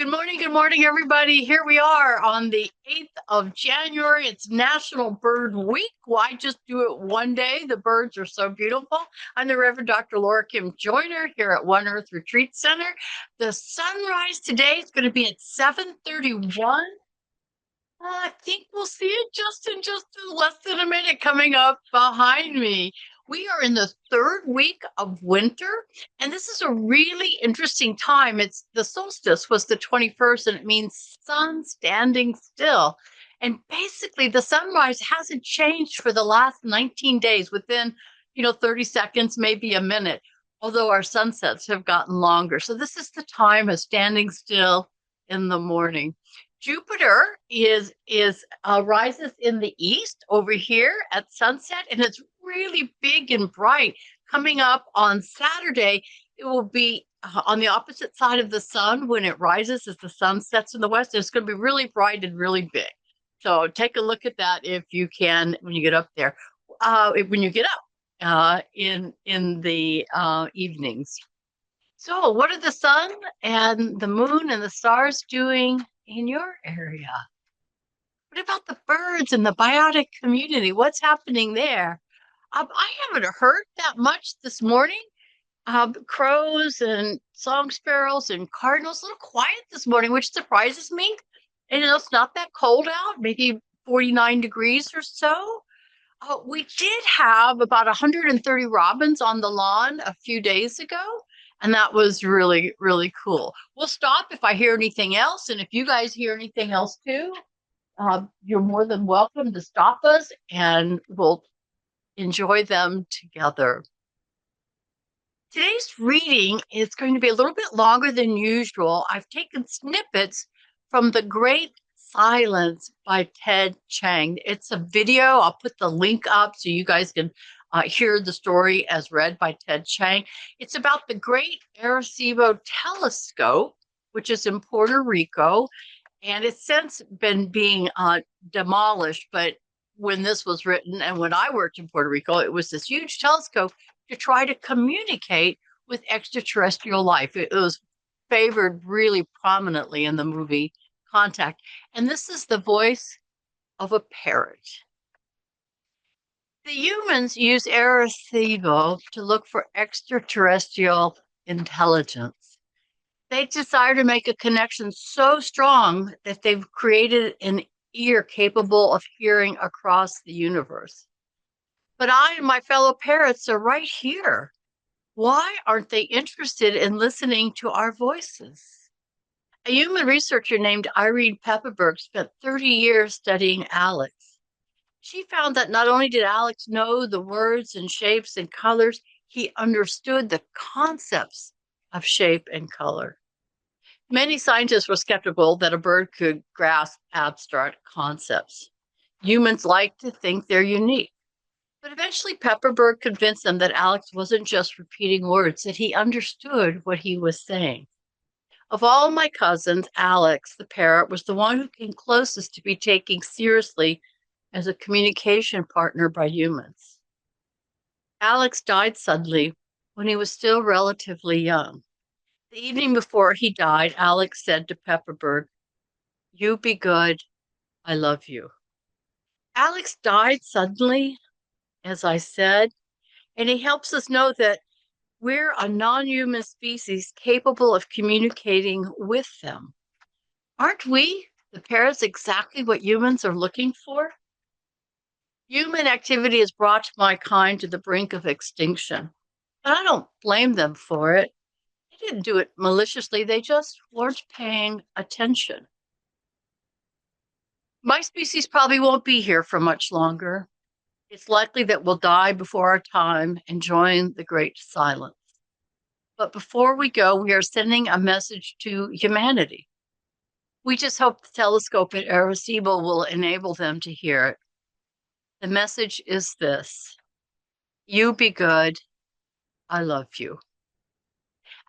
Good morning, everybody. Here we are on the 8th of January. It's National Bird Week. Why just do it one day? The birds are so beautiful. I'm the Reverend Dr. Laura Kim Joyner here at One Earth Retreat Center. The sunrise today is going to be at 7:31. I think we'll see it just in less than a minute coming up behind me. We are in the third week of winter, and this is a really interesting time. It's the solstice was the 21st, and it means sun standing still. And basically, the sunrise hasn't changed for the last 19 days, within 30 seconds, maybe a minute, although our sunsets have gotten longer. So this is the time of standing still in the morning. Jupiter is rises in the east over here at sunset, and it's really big and bright. Coming up on Saturday, it will be on the opposite side of the sun when it rises as the sun sets in the west. It's going to be really bright and really big. So take a look at that if you can when you get up there. When you get up in the evenings. So, what are the sun and the moon and the stars doing in your area? What about the birds and the biotic community? What's happening there? I haven't heard that much this morning. Crows and song sparrows and cardinals, a little quiet this morning, which surprises me. And it's not that cold out, maybe 49 degrees or so. We did have about 130 robins on the lawn a few days ago, and that was really, really cool. We'll stop if I hear anything else, and if you guys hear anything else too, you're more than welcome to stop us, and we'll enjoy them together. Today's reading is going to be a little bit longer than usual. I've taken snippets from The Great Silence by Ted Chiang. It's a video. I'll put the link up so you guys can hear the story as read by Ted Chiang. It's about the Great Arecibo Telescope, which is in Puerto Rico, and it's since been being demolished. But when this was written and when I worked in Puerto Rico, it was this huge telescope to try to communicate with extraterrestrial life. It was favored really prominently in the movie Contact. And this is the voice of a parrot. The humans use Arecibo to look for extraterrestrial intelligence. They desire to make a connection so strong that they've created an ear capable of hearing across the universe. But I and my fellow parrots are right here. Why aren't they interested in listening to our voices? A human researcher named Irene Pepperberg spent 30 years studying Alex. She found that not only did Alex know the words and shapes and colors, he understood the concepts of shape and color. Many scientists were skeptical that a bird could grasp abstract concepts. Humans like to think they're unique. But eventually, Pepperberg convinced them that Alex wasn't just repeating words, that he understood what he was saying. Of all my cousins, Alex, the parrot, was the one who came closest to be taken seriously as a communication partner by humans. Alex died suddenly when he was still relatively young. The evening before he died, Alex said to Pepperberg, "You be good. I love you." Alex died suddenly, as I said, and he helps us know that we're a non-human species capable of communicating with them. Aren't we, the parrots, exactly what humans are looking for? Human activity has brought my kind to the brink of extinction, but I don't blame them for it. They didn't do it maliciously, they just weren't paying attention. My species probably won't be here for much longer. It's likely that we'll die before our time and join the great silence. But before we go, we are sending a message to humanity. We just hope the telescope at Arecibo will enable them to hear it. The message is this: you be good, I love you.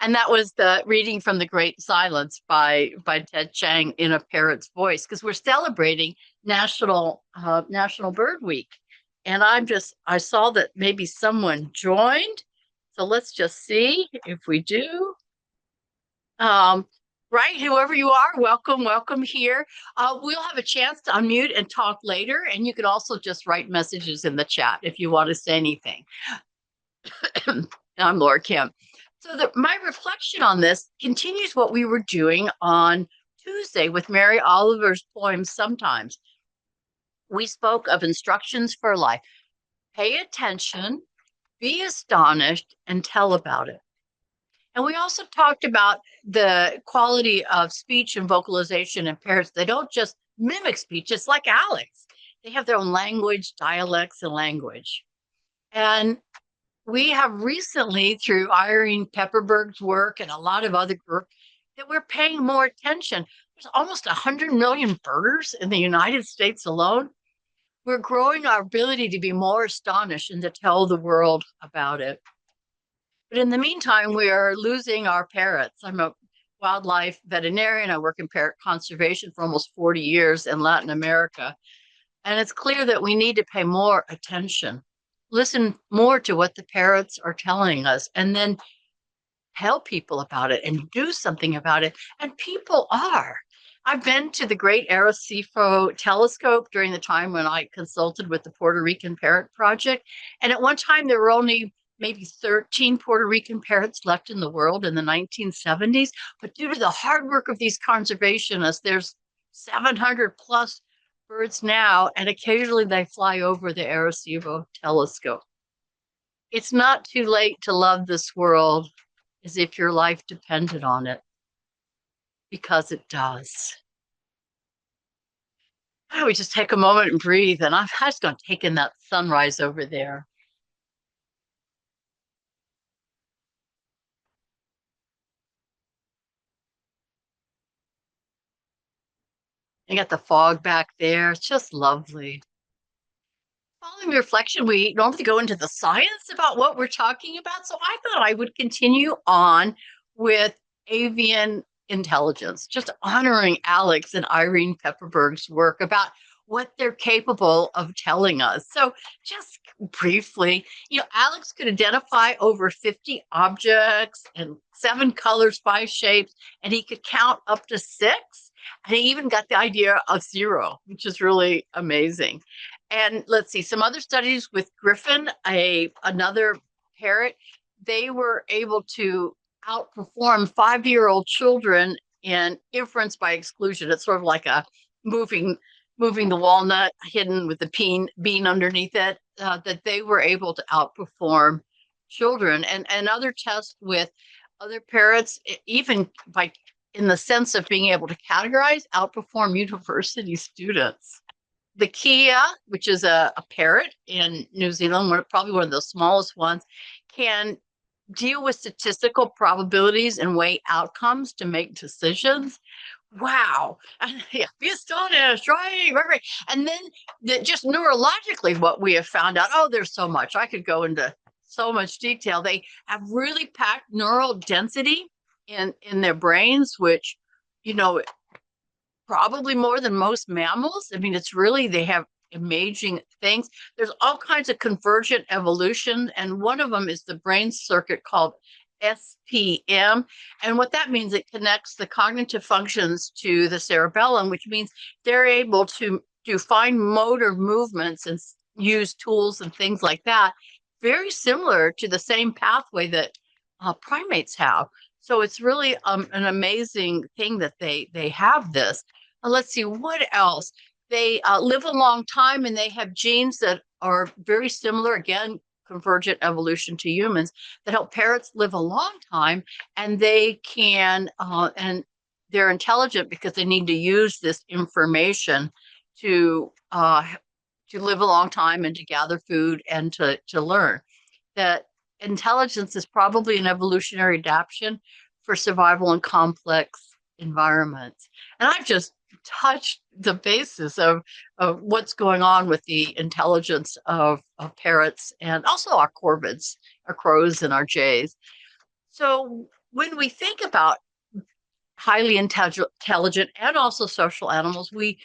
And that was the reading from The Great Silence by Ted Chiang in a parrot's voice, because we're celebrating National Bird Week. And I saw that maybe someone joined. So let's just see if we do. Right, whoever you are, welcome, welcome here. We'll have a chance to unmute and talk later, and you can also just write messages in the chat if you want to say anything. I'm Laura Kim. So my reflection on this continues what we were doing on Tuesday with Mary Oliver's poem, Sometimes. We spoke of instructions for life. Pay attention, be astonished, and tell about it. And we also talked about the quality of speech and vocalization in parrots. They don't just mimic speech, it's like Alex. They have their own language, dialects, and language. And we have recently, through Irene Pepperberg's work and a lot of other work, that we're paying more attention. There's almost 100 million birders in the United States alone. We're growing our ability to be more astonished and to tell the world about it. But in the meantime, we are losing our parrots. I'm a wildlife veterinarian. I work in parrot conservation for almost 40 years in Latin America. And it's clear that we need to pay more attention, listen more to what the parrots are telling us, and then tell people about it and do something about it. And people are. I've been to the Great Arecibo telescope during the time when I consulted with the Puerto Rican Parrot Project. And at one time, there were only maybe 13 Puerto Rican parrots left in the world in the 1970s. But due to the hard work of these conservationists, there's 700 plus birds now, and occasionally they fly over the Arecibo telescope. It's not too late to love this world as if your life depended on it, because it does. Why don't we just take a moment and breathe? And I'm just going to take in that sunrise over there. You got the fog back there. It's just lovely. Following reflection, we normally go into the science about what we're talking about. So I thought I would continue on with avian intelligence, just honoring Alex and Irene Pepperberg's work about what they're capable of telling us. So just briefly, Alex could identify over 50 objects and 7 colors, 5 shapes, and he could count up to 6. And he even got the idea of 0, which is really amazing. And let's see, some other studies with Griffin, another parrot, they were able to outperform 5-year-old children in inference by exclusion. It's sort of like a moving the walnut hidden with the bean underneath it, that they were able to outperform children. And other tests with other parrots, even in the sense of being able to categorize, outperform university students. The Kia, which is a parrot in New Zealand, probably one of the smallest ones, can deal with statistical probabilities and weigh outcomes to make decisions. Wow. Yeah, be astonished, right. And then just neurologically, what we have found out, there's so much. I could go into so much detail. They have really packed neural density in their brains, which, probably more than most mammals. I mean, they have amazing things. There's all kinds of convergent evolution, and one of them is the brain circuit called SPM. And what that means, it connects the cognitive functions to the cerebellum, which means they're able to do fine motor movements and use tools and things like that, very similar to the same pathway that primates have. So it's really an amazing thing that they have this. Let's see, what else? They live a long time, and they have genes that are very similar, again, convergent evolution to humans, that help parrots live a long time. And they can, and they're intelligent because they need to use this information to live a long time and to gather food and to learn. That intelligence is probably an evolutionary adaptation for survival in complex environments. And I've just touched the basis of what's going on with the intelligence of parrots, and also our corvids, our crows and our jays. So when we think about highly intelligent and also social animals, we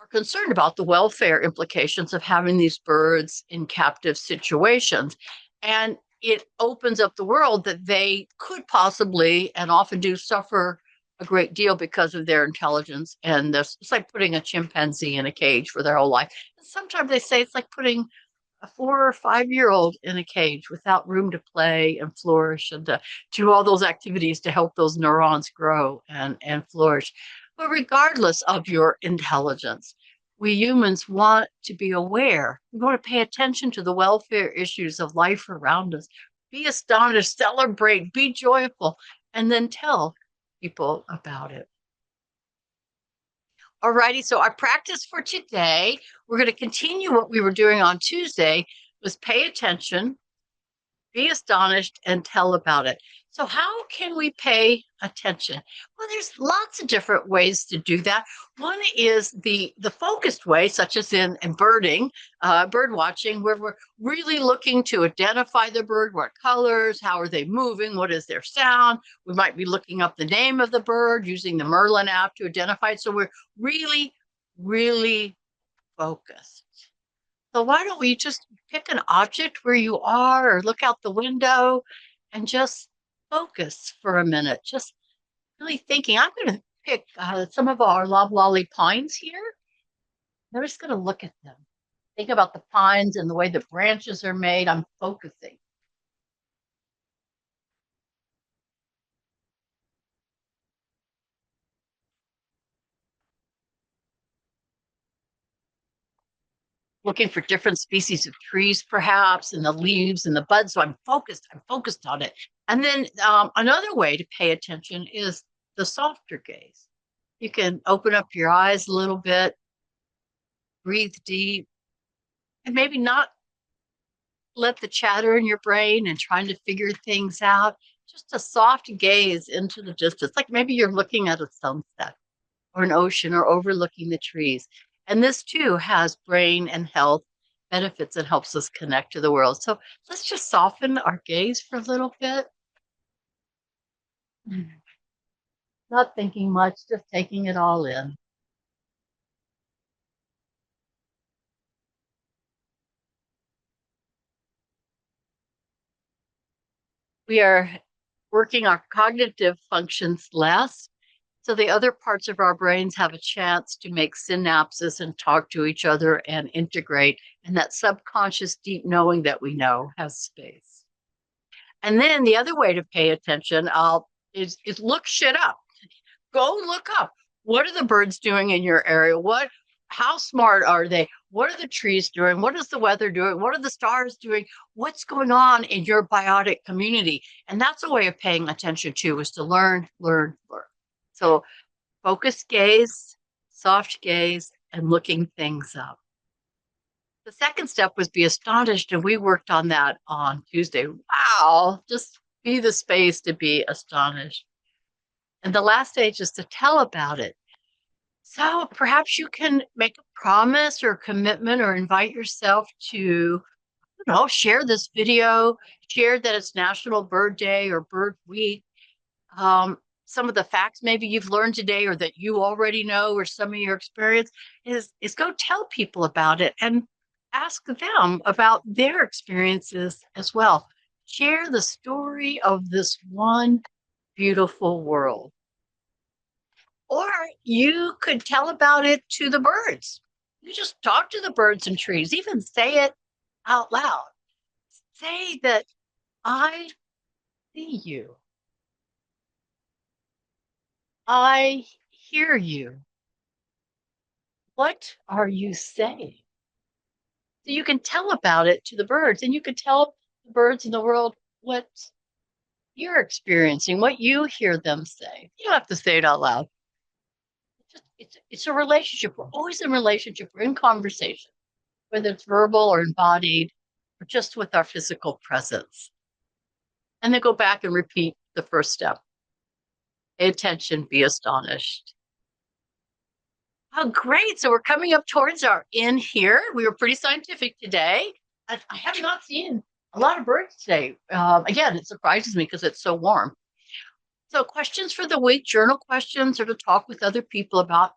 are concerned about the welfare implications of having these birds in captive situations. And it opens up the world that they could possibly, and often do, suffer a great deal because of their intelligence. And this, it's like putting a chimpanzee in a cage for their whole life. And sometimes they say it's like putting a 4 or 5 year old in a cage without room to play and flourish and to do all those activities to help those neurons grow and flourish. But regardless of your intelligence, we humans want to be aware. We want to pay attention to the welfare issues of life around us. Be astonished, celebrate, be joyful, and then tell people about it. Alrighty, so our practice for today, we're going to continue what we were doing on Tuesday, was pay attention, be astonished, and tell about it. So how can we pay attention? Well, there's lots of different ways to do that. One is the focused way, such as in birding, bird watching, where we're really looking to identify the bird, what colors, how are they moving, what is their sound. We might be looking up the name of the bird, using the Merlin app to identify it. So we're really, really focused. So why don't we just pick an object where you are or look out the window and just focus for a minute, just really thinking. I'm going to pick some of our loblolly pines here. I'm just going to look at them. Think about the pines and the way the branches are made. I'm focusing. Looking for different species of trees, perhaps, and the leaves and the buds. So I'm focused. I'm focused on it. And then another way to pay attention is the softer gaze. You can open up your eyes a little bit, breathe deep, and maybe not let the chatter in your brain and trying to figure things out. Just a soft gaze into the distance, like maybe you're looking at a sunset or an ocean or overlooking the trees. And this too has brain and health benefits and helps us connect to the world. So let's just soften our gaze for a little bit. Not thinking much, just taking it all in. We are working our cognitive functions less. So the other parts of our brains have a chance to make synapses and talk to each other and integrate. And that subconscious deep knowing that we know has space. And then the other way to pay attention is look shit up. Go look up. What are the birds doing in your area? How smart are they? What are the trees doing? What is the weather doing? What are the stars doing? What's going on in your biotic community? And that's a way of paying attention too, is to learn, learn, learn. So focused gaze, soft gaze, and looking things up. The second step was be astonished, and we worked on that on Tuesday. Wow, just be the space to be astonished. And the last stage is to tell about it. So perhaps you can make a promise or a commitment or invite yourself to, share this video, share that it's National Bird Day or Bird Week. Some of the facts maybe you've learned today or that you already know or some of your experience is go tell people about it and ask them about their experiences as well. Share the story of this one beautiful world. Or you could tell about it to the birds. You just talk to the birds and trees, even say it out loud. Say that I see you. I hear you. What are you saying? So you can tell about it to the birds, and you can tell the birds in the world what you're experiencing, what you hear them say. You don't have to say it out loud. It's a relationship. We're always in relationship. We're in conversation, whether it's verbal or embodied, or just with our physical presence. And then go back and repeat the first step. Pay attention, be astonished. Oh, great. So we're coming up towards our end here. We were pretty scientific today. I have not seen a lot of birds today. Again, it surprises me because it's so warm. So questions for the week, journal questions, or to talk with other people about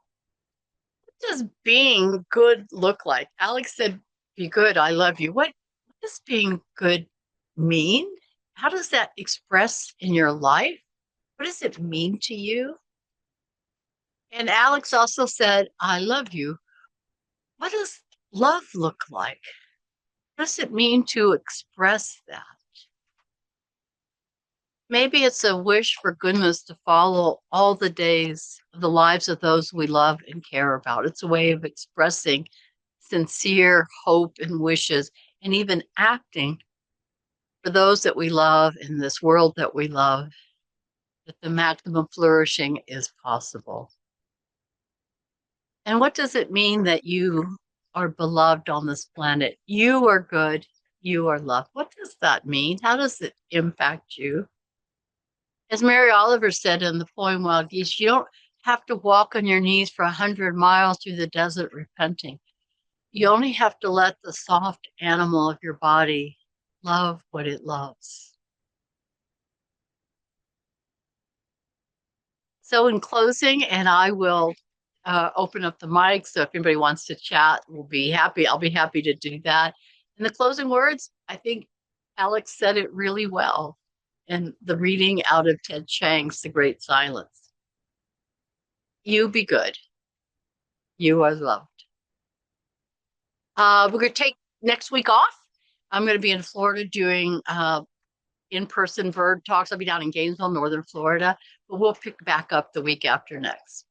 what does being good look like? Alex said, be good, I love you. What does being good mean? How does that express in your life? What does it mean to you? And Alex also said, I love you. What does love look like? What does it mean to express that? Maybe it's a wish for goodness to follow all the days of the lives of those we love and care about. It's a way of expressing sincere hope and wishes, and even acting for those that we love in this world that we love, that the maximum flourishing is possible. And what does it mean that you are beloved on this planet? You are good. You are loved. What does that mean? How does it impact you? As Mary Oliver said in the poem Wild Geese, you don't have to walk on your knees for 100 miles through the desert repenting. You only have to let the soft animal of your body love what it loves. So, in closing, and I will open up the mic. So, if anybody wants to chat, we'll be happy. I'll be happy to do that. In the closing words, I think Alex said it really well in the reading out of Ted Chiang's The Great Silence. You be good. You are loved. We're going to take next week off. I'm going to be in Florida doing in-person bird talks. I'll be down in Gainesville, Northern Florida, but we'll pick back up the week after next.